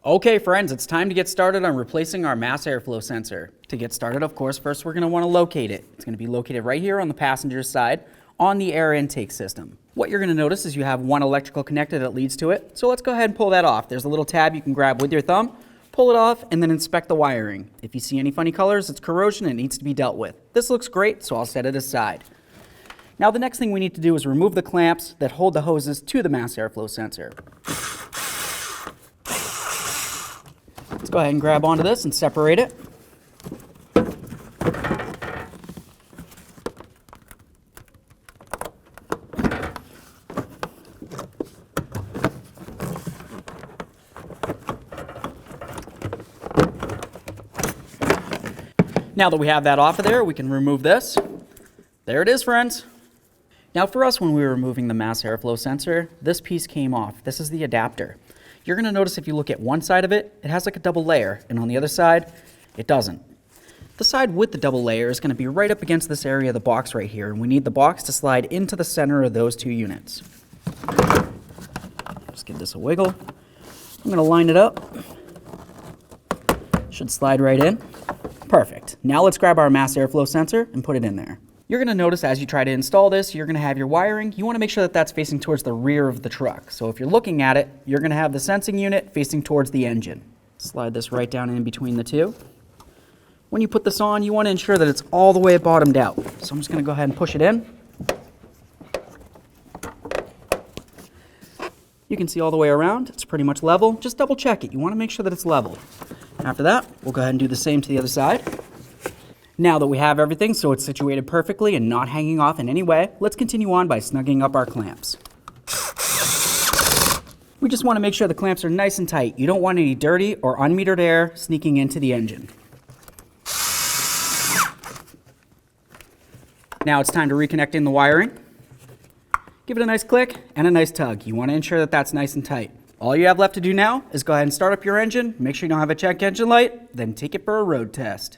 Okay friends, it's time to get started on replacing our mass airflow sensor. To get started, of course, first we're going to want to locate it. It's going to be located right here on the passenger side on the air intake system. What you're going to notice is you have one electrical connector that leads to it. So let's go ahead and pull that off. There's a little tab you can grab with your thumb, pull it off, and then inspect the wiring. If you see any funny colors, it's corrosion and it needs to be dealt with. This looks great, so I'll set it aside. Now the next thing we need to do is remove the clamps that hold the hoses to the mass airflow sensor. Let's go ahead and grab onto this and separate it. Now that we have that off of there, we can remove this. There it is, friends. Now for us, when we were removing the mass airflow sensor, this piece came off. This is the adapter. You're going to notice if you look at one side of it, it has like a double layer, and on the other side, it doesn't. The side with the double layer is going to be right up against this area of the box right here, and we need the box to slide into the center of those two units. Just give this a wiggle. I'm going to line it up. Should slide right in. Perfect. Now let's grab our mass airflow sensor and put it in there. You're going to notice as you try to install this, you're going to have your wiring. You want to make sure that that's facing towards the rear of the truck. So if you're looking at it, you're going to have the sensing unit facing towards the engine. Slide this right down in between the two. When you put this on, you want to ensure that it's all the way bottomed out. So I'm just going to go ahead and push it in. You can see all the way around. It's pretty much level. Just double check it. You want to make sure that it's level. After that, we'll go ahead and do the same to the other side. Now that we have everything so it's situated perfectly and not hanging off in any way, let's continue on by snugging up our clamps. We just want to make sure the clamps are nice and tight. You don't want any dirty or unmetered air sneaking into the engine. Now it's time to reconnect in the wiring. Give it a nice click and a nice tug. You want to ensure that that's nice and tight. All you have left to do now is go ahead and start up your engine, make sure you don't have a check engine light, then take it for a road test.